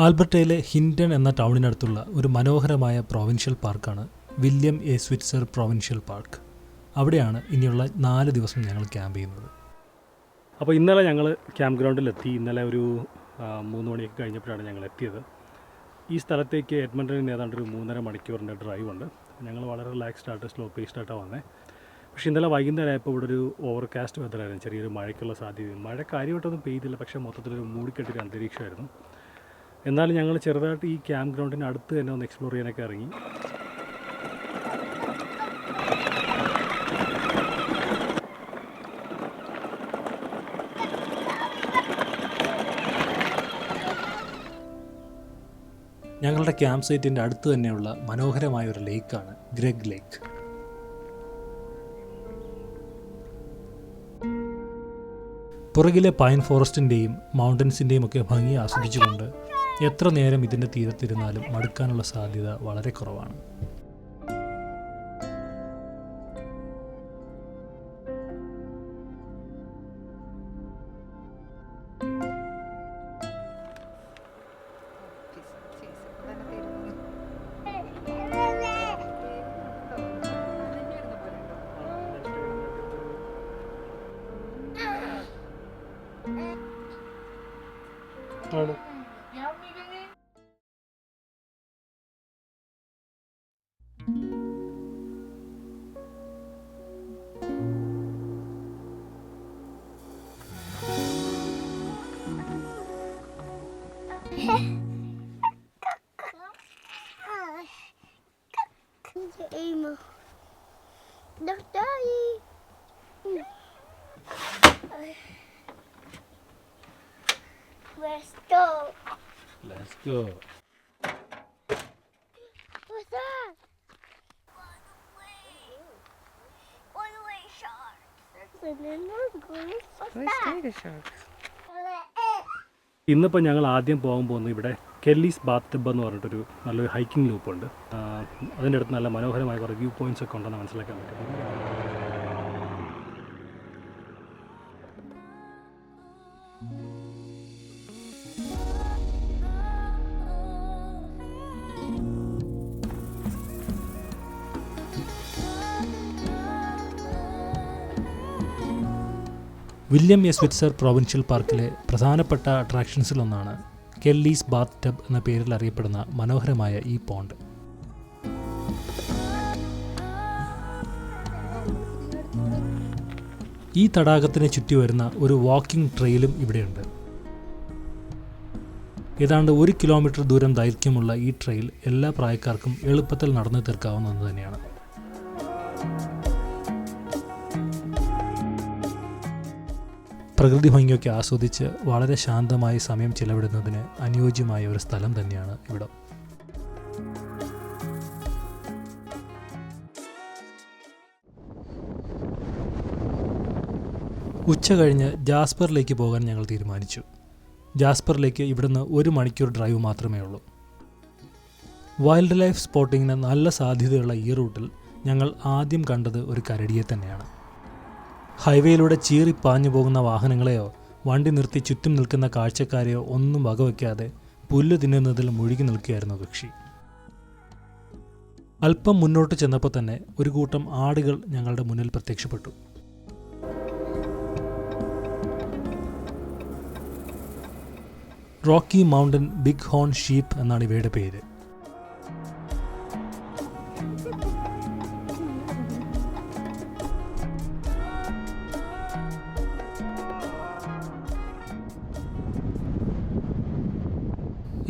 ആൽബർട്ടയിലെ ഹിൻഡൺ എന്ന ടൗണിനടുത്തുള്ള ഒരു മനോഹരമായ പ്രൊവിൻഷ്യൽ പാർക്കാണ് വില്യം എ സ്വിറ്റ്സർ പ്രൊവിൻഷ്യൽ പാർക്ക്. അവിടെയാണ് ഇനിയുള്ള 4 ദിവസം ഞങ്ങൾ ക്യാമ്പ് ചെയ്യുന്നത്. അപ്പോൾ ഇന്നലെ ഞങ്ങൾ ക്യാമ്പ് ഗ്രൗണ്ടിലെത്തി. ഇന്നലെ ഒരു 3 മണിയൊക്കെ കഴിഞ്ഞപ്പോഴാണ് ഞങ്ങൾ എത്തിയത്. ഈ സ്ഥലത്തേക്ക് എഡ്മണ്ടണിൽ നിന്ന് ഏതാണ്ട് ഒരു 3.5 മണിക്കൂറിൻ്റെ ഡ്രൈവ് ഉണ്ട്. ഞങ്ങൾ വളരെ റിലാക്സ്ഡ് ആയിട്ട് സ്ലോ പേസ്ഡായിട്ടാണ് വന്നത്. പക്ഷേ ഇന്നലെ വൈകുന്നേരമായപ്പോൾ ഇവിടെ ഒരു ഓവർകാസ്റ്റ് വെതറായിരുന്നു. ചെറിയൊരു മഴയ്ക്കുള്ള സാധ്യതയും. മഴ കാര്യമായിട്ടൊന്നും പെയ്തില്ല, പക്ഷേ മൊത്തത്തിലൊരു മൂടിക്കെട്ടിയൊരു അന്തരീക്ഷമായിരുന്നു. എന്നാലും ഞങ്ങൾ ചെറുതായിട്ട് ഈ ക്യാമ്പ് ഗ്രൗണ്ടിന് അടുത്ത് തന്നെ ഒന്ന് എക്സ്പ്ലോർ ചെയ്യാനൊക്കെ ഇറങ്ങി. ഞങ്ങളുടെ ക്യാമ്പ് സൈറ്റിൻ്റെ അടുത്ത് തന്നെയുള്ള മനോഹരമായ ഒരു ലേക്കാണ് ഗ്രെഗ് ലേക്ക്. പുറകിലെ പൈൻ ഫോറസ്റ്റിൻ്റെയും മൗണ്ടൻസിൻ്റെയും ഒക്കെ ഭംഗി ആസ്വദിച്ചുകൊണ്ട് എത്ര നേരം ഇതിൻ്റെ തീരത്തിരുന്നാലും മടുക്കാനുള്ള സാധ്യത വളരെ കുറവാണ്. Let's go. What's that? Run away, sharks. And then we're going for that. Sharks. ഇന്നിപ്പോൾ ഞങ്ങൾ ആദ്യം പോകാൻ പോകുന്നത് ഇവിടെ കെല്ലീസ് ബാത്ത് ടബ് എന്ന് പറഞ്ഞിട്ടൊരു നല്ലൊരു ഹൈക്കിംഗ് ലൂപ്പുണ്ട്. അതിൻ്റെ അടുത്ത് നല്ല മനോഹരമായ കുറേ വ്യൂ പോയിൻറ്റ്സ് ഒക്കെ ഉണ്ടെന്ന് മനസ്സിലാക്കാൻ പറ്റും. വില്യം എ സ്വിറ്റ്സർ പ്രൊവിൻഷ്യൽ പാർക്കിലെ പ്രധാനപ്പെട്ട അട്രാക്ഷൻസിലൊന്നാണ് കെല്ലീസ് ബാത്ത് ടബ് എന്ന പേരിൽ അറിയപ്പെടുന്ന മനോഹരമായ ഈ പോണ്ട്. ഈ തടാകത്തിനെ ചുറ്റി വരുന്ന ഒരു വാക്കിംഗ് ട്രെയിലും ഇവിടെയുണ്ട്. ഏതാണ്ട് 1 കിലോമീറ്റർ ദൂരം ദൈർഘ്യമുള്ള ഈ ട്രെയിൽ എല്ലാ പ്രായക്കാർക്കും എളുപ്പത്തിൽ നടന്നു തീർക്കാവുന്നത് തന്നെയാണ്. പ്രകൃതി ഭംഗിയൊക്കെ ആസ്വദിച്ച് വളരെ ശാന്തമായി സമയം ചിലവിടുന്നതിന് അനുയോജ്യമായ ഒരു സ്ഥലം തന്നെയാണ് ഇവിടം. ഉച്ച കഴിഞ്ഞ് ജാസ്പറിലേക്ക് പോകാൻ ഞങ്ങൾ തീരുമാനിച്ചു. ജാസ്പറിലേക്ക് ഇവിടുന്ന് 1 മണിക്കൂർ ഡ്രൈവ് മാത്രമേ ഉള്ളൂ. വൈൽഡ് ലൈഫ് സ്പോട്ടിങ്ങിന് നല്ല സാധ്യതയുള്ള ഈ റൂട്ടിൽ ഞങ്ങൾ ആദ്യം കണ്ടത് ഒരു കരടിയെ തന്നെയാണ്. ഹൈവേയിലൂടെ ചീറിപ്പാഞ്ഞു പോകുന്ന വാഹനങ്ങളെയോ വണ്ടി നിർത്തി ചുറ്റും നിൽക്കുന്ന കാഴ്ചക്കാരെയോ ഒന്നും വകവയ്ക്കാതെ പുല്ല് തിന്നുന്നതിൽ മുഴുകി നിൽക്കുകയായിരുന്നു കക്ഷി. അല്പം മുന്നോട്ട് ചെന്നപ്പോൾ തന്നെ ഒരു കൂട്ടം ആടുകൾ ഞങ്ങളുടെ മുന്നിൽ പ്രത്യക്ഷപ്പെട്ടു. Rocky Mountain bighorn sheep എന്നാണ് ഇവയുടെ പേര്.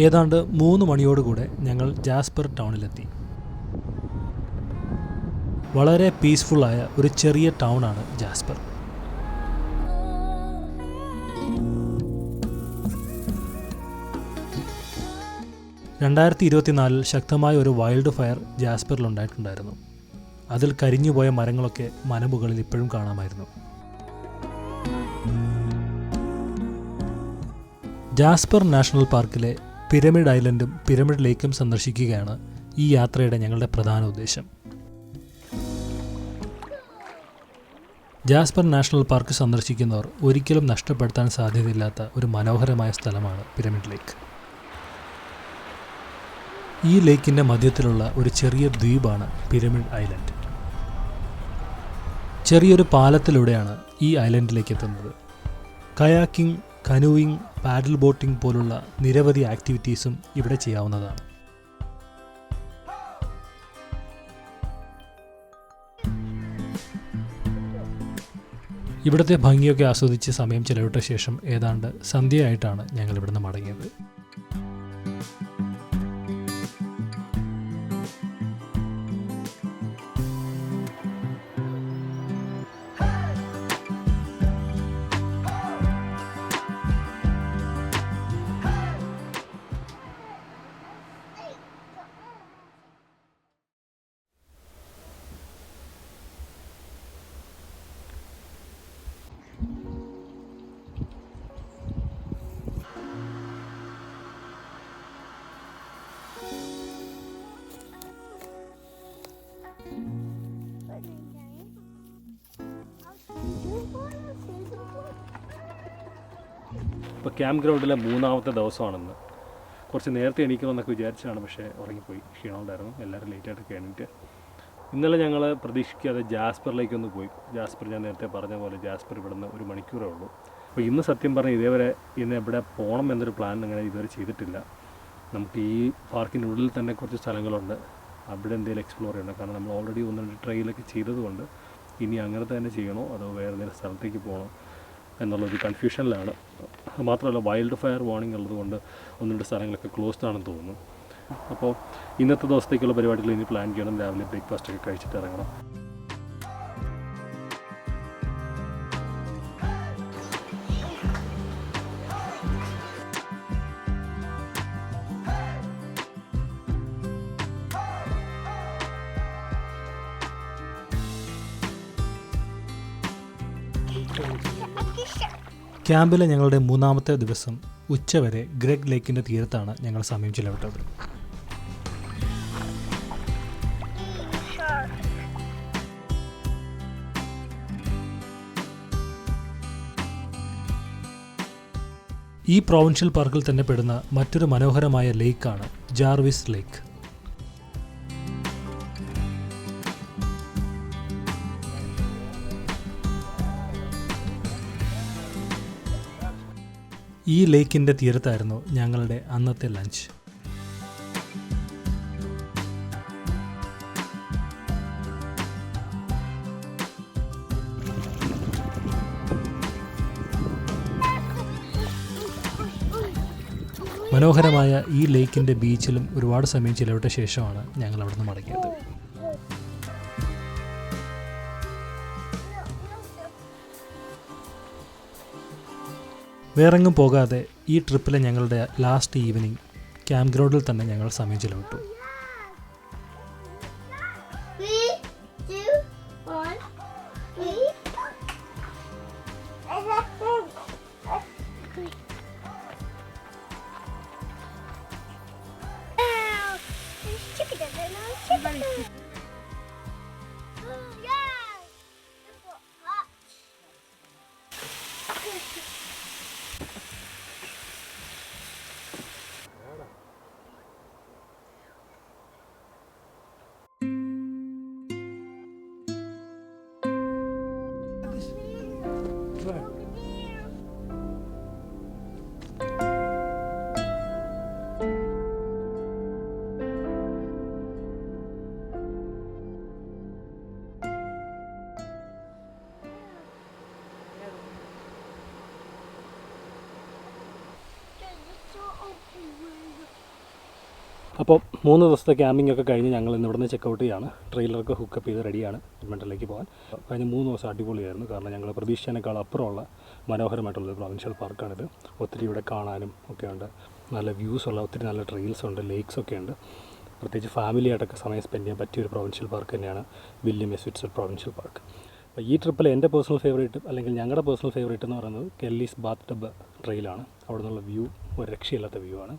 ഏതാണ്ട് 3 മണിയോടുകൂടെ ഞങ്ങൾ ജാസ്പർ ടൗണിലെത്തി. വളരെ പീസ്ഫുള്ളായ ഒരു ചെറിയ ടൗണാണ് ജാസ്പർ. 2024 ശക്തമായ ഒരു വൈൽഡ് ഫയർ ജാസ്പറിലുണ്ടായിട്ടുണ്ടായിരുന്നു. അതിൽ കരിഞ്ഞുപോയ മരങ്ങളൊക്കെ മലമുകളിൽ ഇപ്പോഴും കാണാമായിരുന്നു. ജാസ്പർ നാഷണൽ പാർക്കിലെ പിരമിഡ് ഐലൻഡും പിരമിഡ് ലേക്കും സന്ദർശിക്കുകയാണ് ഈ യാത്രയുടെ ഞങ്ങളുടെ പ്രധാന ഉദ്ദേശം. ജാസ്പർ നാഷണൽ പാർക്ക് സന്ദർശിക്കുന്നവർ ഒരിക്കലും നഷ്ടപ്പെടുത്താൻ സാധ്യതയില്ലാത്ത ഒരു മനോഹരമായ സ്ഥലമാണ് പിരമിഡ് ലേക്ക്. ഈ ലേക്കിൻ്റെ മധ്യത്തിലുള്ള ഒരു ചെറിയ ദ്വീപാണ് പിരമിഡ് ഐലൻഡ്. ചെറിയൊരു പാലത്തിലൂടെയാണ് ഈ ഐലൻഡിലേക്ക് എത്തുന്നത്. കയാക്കിംഗ്, കനൂയിങ്, പാഡിൽ ബോട്ടിംഗ് പോലുള്ള നിരവധി ആക്ടിവിറ്റീസും ഇവിടെ ചെയ്യാവുന്നതാണ്. ഇവിടുത്തെ ഭംഗിയൊക്കെ ആസ്വദിച്ച് സമയം ചെലവിട്ട ശേഷം ഏതാണ്ട് സന്ധ്യയായിട്ടാണ് ഞങ്ങൾ ഇവിടുന്ന് മടങ്ങിയത്. ഇപ്പോൾ ക്യാമ്പ് ഗ്രൗണ്ടിലെ 3ാമത്തെ ദിവസമാണെന്ന്. കുറച്ച് നേരത്തെ എണീക്കണമെന്നൊക്കെ വിചാരിച്ചാണ്, പക്ഷേ ഉറങ്ങിപ്പോയി, ക്ഷീണമുണ്ടായിരുന്നു. എല്ലാവരും ലേറ്റായിട്ടൊക്കെ എണീറ്റ്. ഇന്നലെ ഞങ്ങൾ പ്രതീക്ഷിക്കാതെ ജാസ്പറിലേക്കൊന്ന് പോയി. ജാസ്പർ ഞാൻ നേരത്തെ പറഞ്ഞ പോലെ ജാസ്പർ ഇവിടുന്ന് 1 മണിക്കൂറേ ഉള്ളൂ. അപ്പോൾ ഇന്ന് സത്യം പറഞ്ഞാൽ ഇതേവരെ ഇന്ന് എവിടെ പോകണം എന്നൊരു പ്ലാൻ അങ്ങനെ ഇതുവരെ ചെയ്തിട്ടില്ല. നമുക്ക് ഈ പാർക്കിനുള്ളിൽ തന്നെ കുറച്ച് സ്ഥലങ്ങളുണ്ട്, അവിടെ എന്തെങ്കിലും എക്സ്പ്ലോർ ചെയ്യണം. കാരണം നമ്മൾ ഓൾറെഡി 1-2 ട്രെയിലൊക്കെ ചെയ്തതുകൊണ്ട് ഇനി അങ്ങനെ തന്നെ ചെയ്യണോ അതോ വേറെ എന്തെങ്കിലും സ്ഥലത്തേക്ക് പോകണോ എന്നുള്ളൊരു കൺഫ്യൂഷനിലാണ്. മാത്രമല്ല വൈൽഡ് ഫയർ വാർണിംഗ് ഉള്ളതുകൊണ്ട് 1-2 സ്ഥലങ്ങളൊക്കെ ക്ലോസ്ഡ് ആണെന്ന് തോന്നുന്നു. അപ്പോൾ ഇന്നത്തെ ദിവസത്തേക്കുള്ള പരിപാടികൾ ഇനി പ്ലാൻ ചെയ്യണം. രാവിലെ ബ്രേക്ക്ഫാസ്റ്റൊക്കെ കഴിച്ചിട്ട് ഇറങ്ങണം. ക്യാമ്പിലെ ഞങ്ങളുടെ 3ാമത്തെ ദിവസം ഉച്ചവരെ ഗ്രെഗ് ലേക്കിൻ്റെ തീരത്താണ് ഞങ്ങൾ സമയം ചിലവിട്ടത്. ഈ പ്രൊവിൻഷ്യൽ പാർക്കിൽ തന്നെ പെടുന്ന മറ്റൊരു മനോഹരമായ ലേക്കാണ് ജാർവിസ് ലേക്ക്. ഈ ലേക്കിൻ്റെ തീരത്തായിരുന്നു ഞങ്ങളുടെ അന്നത്തെ ലഞ്ച്. മനോഹരമായ ഈ ലേക്കിൻ്റെ ബീച്ചിലും ഒരുപാട് സമയം ചിലവിട്ട ശേഷമാണ് ഞങ്ങൾ അവിടെ നിന്ന് മടങ്ങിയത്. വേറെങ്ങും പോകാതെ ഈ ട്രിപ്പിലെ ഞങ്ങളുടെ ലാസ്റ്റ് ഈവനിങ് ക്യാമ്പ് ഗ്രൗണ്ടിൽ തന്നെ ഞങ്ങൾ സമയം ചിലവിട്ടു. അപ്പോൾ 3 ദിവസത്തെ ക്യാമ്പിംഗ് ഒക്കെ കഴിഞ്ഞ് ഞങ്ങൾ ഇന്ന് ഇവിടുന്ന് ചെക്കൗട്ട് ചെയ്യാണ്. ട്രെയിലറൊക്കെ ഹുക്കപ്പ് ചെയ്ത് റെഡിയാണ് എഡ്മണ്ടനിലേക്ക് പോകാൻ. കഴിഞ്ഞ 3 ദിവസം അടിപൊളിയായിരുന്നു. കാരണം ഞങ്ങൾ പ്രതീക്ഷിച്ചതിനേക്കാൾ അപ്പുറമുള്ള മനോഹരമായിട്ടുള്ളൊരു പ്രൊവിൻഷ്യൽ പാർക്കാണിത്. ഒത്തിരി ഇവിടെ കാണാനും ഒക്കെ ഉണ്ട്. നല്ല വ്യൂസ് ഉള്ള ഒത്തിരി നല്ല ട്രെയിൽസ് ഉണ്ട്, ലേക്സ് ഒക്കെ ഉണ്ട്. പ്രത്യേകിച്ച് ഫാമിലിയായിട്ടൊക്കെ സമയം സ്പെൻഡ് ചെയ്യാൻ പറ്റിയൊരു പ്രൊവിൻഷ്യൽ പാർക്ക് തന്നെയാണ് വില്യം എ സ്വിറ്റ്സർ പ്രൊവിൻഷ്യൽ പാർക്ക്. അപ്പോൾ ഈ ട്രിപ്പിൽ എൻ്റെ പേഴ്സണൽ ഫേവറേറ്റ് അല്ലെങ്കിൽ ഞങ്ങളുടെ പേഴ്സണൽ ഫേവറേറ്റ് എന്ന് പറയുന്നത് കെല്ലീസ് ബാത്ത് ടബ് ട്രെയിലാണ്. അവിടെ നിന്നുള്ള വ്യൂ ഒരു രക്ഷയില്ലാത്ത വ്യൂ ആണ്.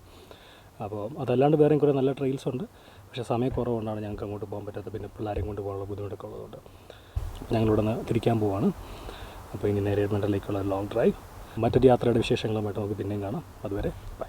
അപ്പോൾ അതല്ലാണ്ട് വേറെയും കുറേ നല്ല ട്രെയിൽസ് ഉണ്ട്. പക്ഷേ സമയക്കുറവുകൊണ്ടാണ് ഞങ്ങൾക്ക് അങ്ങോട്ട് പോകാൻ പറ്റാത്തത്. പിന്നെ പിള്ളേരെയും കൊണ്ട് പോകാനുള്ള ബുദ്ധിമുട്ടൊക്കെ ഉള്ളതുകൊണ്ട് ഞങ്ങളിവിടെ നിന്ന് തിരിക്കാൻ പോവാണ്. അപ്പോൾ ഇനി നേരെ എഡ്മണ്ടനിലേക്കുള്ള ലോങ് ഡ്രൈവ്. മറ്റൊരു യാത്രയുടെ വിശേഷങ്ങളുമായിട്ട് നമുക്ക് പിന്നെയും കാണാം. അതുവരെ ബൈ.